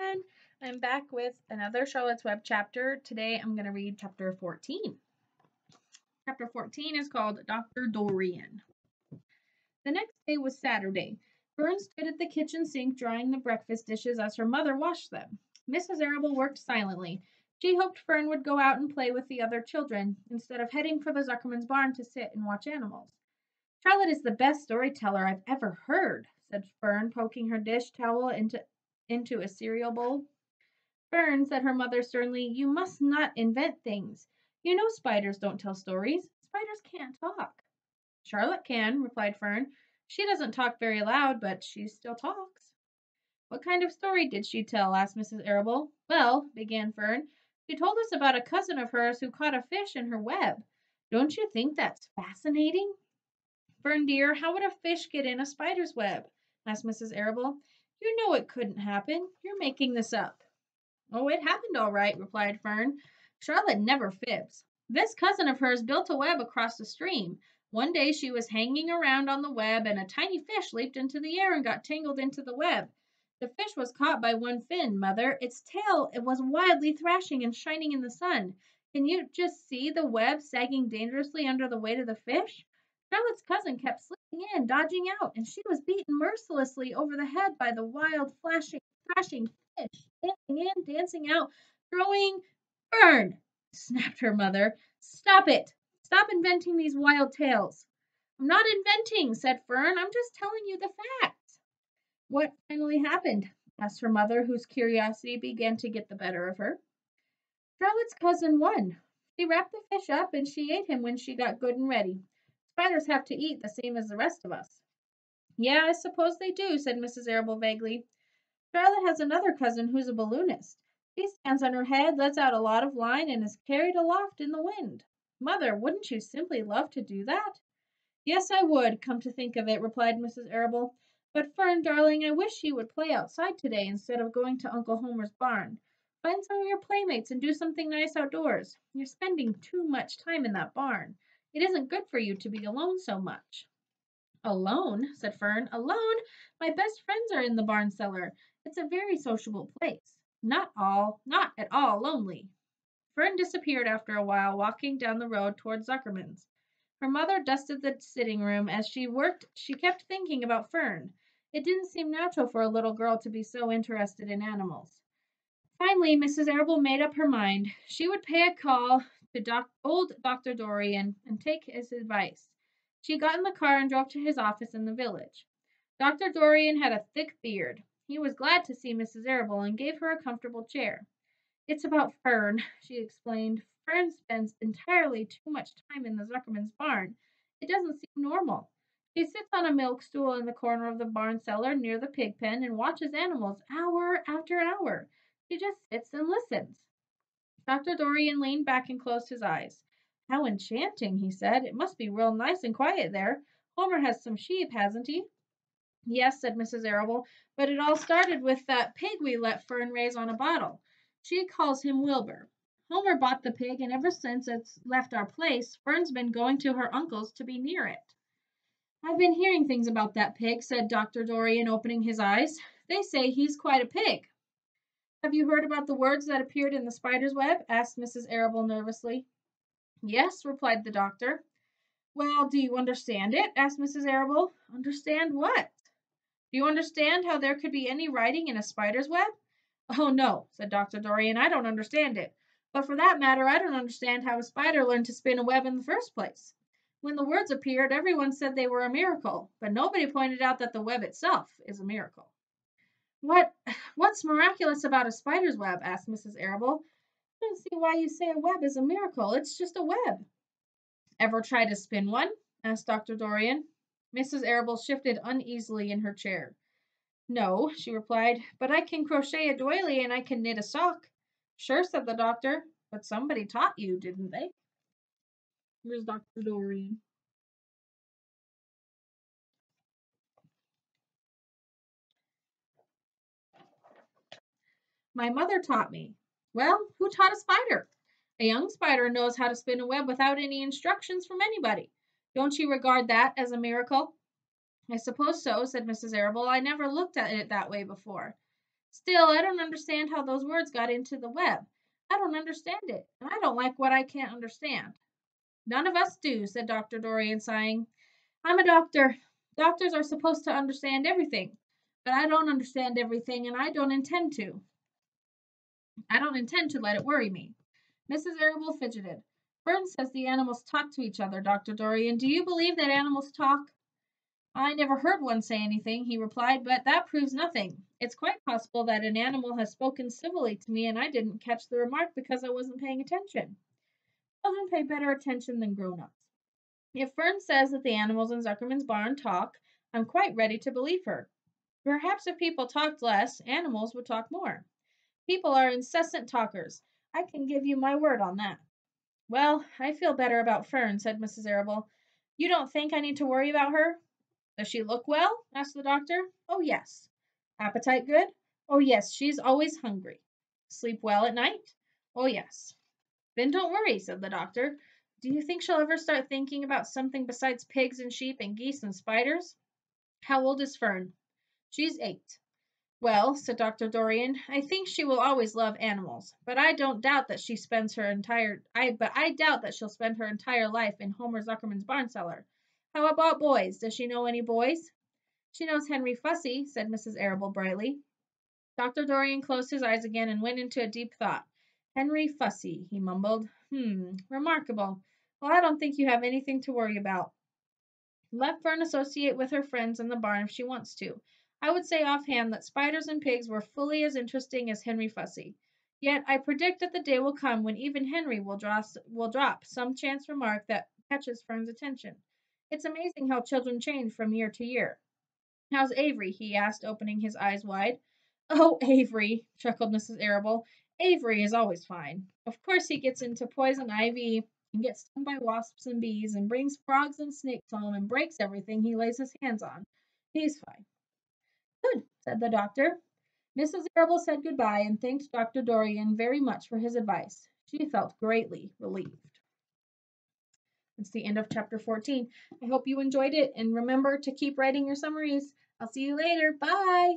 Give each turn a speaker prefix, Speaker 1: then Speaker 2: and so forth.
Speaker 1: everyone. I'm back with another Charlotte's Web chapter. Today I'm going to read chapter 14. Chapter 14 is called Dr. Dorian. The next day was Saturday. Fern stood at the kitchen sink drying the breakfast dishes as her mother washed them. Mrs. Arable worked silently. She hoped Fern would go out and play with the other children instead of heading for the Zuckerman's barn to sit and watch animals. Charlotte is the best storyteller I've ever heard, said Fern, poking her dish towel into a cereal bowl. Fern, said her mother sternly, you must not invent things. You know spiders don't tell stories. Spiders can't talk. Charlotte can, replied Fern. She doesn't talk very loud, but she still talks. What kind of story did she tell? Asked Mrs. Arable. Well, began Fern, she told us about a cousin of hers who caught a fish in her web. Don't you think that's fascinating? Fern dear, how would a fish get in a spider's web? Asked Mrs. Arable. You know it couldn't happen. You're making this up. Oh, it happened all right, replied Fern. Charlotte never fibs. This cousin of hers built a web across the stream. One day she was hanging around on the web, and a tiny fish leaped into the air and got tangled into the web. The fish was caught by one fin, Mother. Its tail it was wildly thrashing and shining in the sun. Can you just see the web sagging dangerously under the weight of the fish? Charlotte's cousin kept slipping in, dodging out, and she was beaten mercilessly over the head by the wild, thrashing fish, dancing in, dancing out, throwing. Fern, snapped her mother. Stop it! Stop inventing these wild tales. I'm not inventing, said Fern. I'm just telling you the facts. What finally happened? Asked her mother, whose curiosity began to get the better of her. Charlotte's cousin won. She wrapped the fish up and she ate him when she got good and ready. Spiders have to eat the same as the rest of us. Yeah, I suppose they do, said Mrs. Arable vaguely. Charlotte has another cousin who's a balloonist. She stands on her head, lets out a lot of line, and is carried aloft in the wind. Mother, wouldn't you simply love to do that? Yes, I would, come to think of it, replied Mrs. Arable. But Fern, darling, I wish you would play outside today instead of going to Uncle Homer's barn. Find some of your playmates and do something nice outdoors. You're spending too much time in that barn. It isn't good for you to be alone so much. Alone, said Fern. Alone? My best friends are in the barn cellar. It's a very sociable place. Not at all lonely. Fern disappeared after a while, walking down the road toward Zuckerman's. Her mother dusted the sitting room. As she worked, she kept thinking about Fern. It didn't seem natural for a little girl to be so interested in animals. Finally, Mrs. Arable made up her mind. She would pay a call to old Dr. Dorian and take his advice. She got in the car and drove to his office in the village. Dr. Dorian had a thick beard. He was glad to see Mrs. Arable and gave her a comfortable chair. It's about Fern, she explained. Fern spends entirely too much time in the Zuckerman's barn. It doesn't seem normal. She sits on a milk stool in the corner of the barn cellar near the pig pen and watches animals hour after hour. She just sits and listens. Dr. Dorian leaned back and closed his eyes. How enchanting, he said. It must be real nice and quiet there. Homer has some sheep, hasn't he? Yes, said Mrs. Arable, but it all started with that pig we let Fern raise on a bottle. She calls him Wilbur. Homer bought the pig, and ever since it's left our place, Fern's been going to her uncle's to be near it. I've been hearing things about that pig, said Dr. Dorian, opening his eyes. They say he's quite a pig. Have you heard about the words that appeared in the spider's web? Asked Mrs. Arable nervously. Yes, replied the doctor. Well, do you understand it? Asked Mrs. Arable. Understand what? Do you understand how there could be any writing in a spider's web? Oh, no, said Dr. Dorian. I don't understand it. But for that matter, I don't understand how a spider learned to spin a web in the first place. When the words appeared, everyone said they were a miracle, but nobody pointed out that the web itself is a miracle. What's miraculous about a spider's web? Asked Mrs. Arable. I don't see why you say a web is a miracle. It's just a web. Ever try to spin one? Asked Dr. Dorian. Mrs. Arable shifted uneasily in her chair. No, she replied, but I can crochet a doily and I can knit a sock. Sure, said the doctor, but somebody taught you, didn't they? Here's Dr. Dorian. My mother taught me. Well, who taught a spider? A young spider knows how to spin a web without any instructions from anybody. Don't you regard that as a miracle? I suppose so, said Mrs. Arable. I never looked at it that way before. Still, I don't understand how those words got into the web. I don't understand it, and I don't like what I can't understand. None of us do, said Dr. Dorian, sighing. I'm a doctor. Doctors are supposed to understand everything, but I don't understand everything, and I don't intend to. I don't intend to let it worry me. Mrs. Arable fidgeted. Fern says the animals talk to each other, Dr. Dorian. Do you believe that animals talk? I never heard one say anything, he replied, but that proves nothing. It's quite possible that an animal has spoken civilly to me and I didn't catch the remark because I wasn't paying attention. Children pay better attention than grown-ups. If Fern says that the animals in Zuckerman's barn talk, I'm quite ready to believe her. Perhaps if people talked less, animals would talk more. People are incessant talkers. I can give you my word on that. Well, I feel better about Fern, said Mrs. Arable. You don't think I need to worry about her? Does she look well? Asked the doctor. Oh, yes. Appetite good? Oh, yes, she's always hungry. Sleep well at night? Oh, yes. Then don't worry, said the doctor. Do you think she'll ever start thinking about something besides pigs and sheep and geese and spiders? How old is Fern? She's 8. Well, said Dr. Dorian, I think she will always love animals, but I don't doubt that she spends her entire I doubt that she'll spend her entire life in Homer Zuckerman's barn cellar. How about boys? Does she know any boys? She knows Henry Fussy, said Mrs. Arable brightly. Dr. Dorian closed his eyes again and went into a deep thought. Henry Fussy, he mumbled. Remarkable. Well, I don't think you have anything to worry about. Let Fern associate with her friends in the barn if she wants to. I would say offhand that spiders and pigs were fully as interesting as Henry Fussy. Yet I predict that the day will come when even Henry will drop some chance remark that catches Fern's attention. It's amazing how children change from year to year. How's Avery? He asked, opening his eyes wide. Oh, Avery, chuckled Mrs. Arable. Avery is always fine. Of course he gets into poison ivy and gets stung by wasps and bees and brings frogs and snakes home and breaks everything he lays his hands on. He's fine. Good, said the doctor. Mrs. Arable said goodbye and thanked Dr. Dorian very much for his advice. She felt greatly relieved. It's the end of chapter 14. I hope you enjoyed it and remember to keep writing your summaries. I'll see you later. Bye.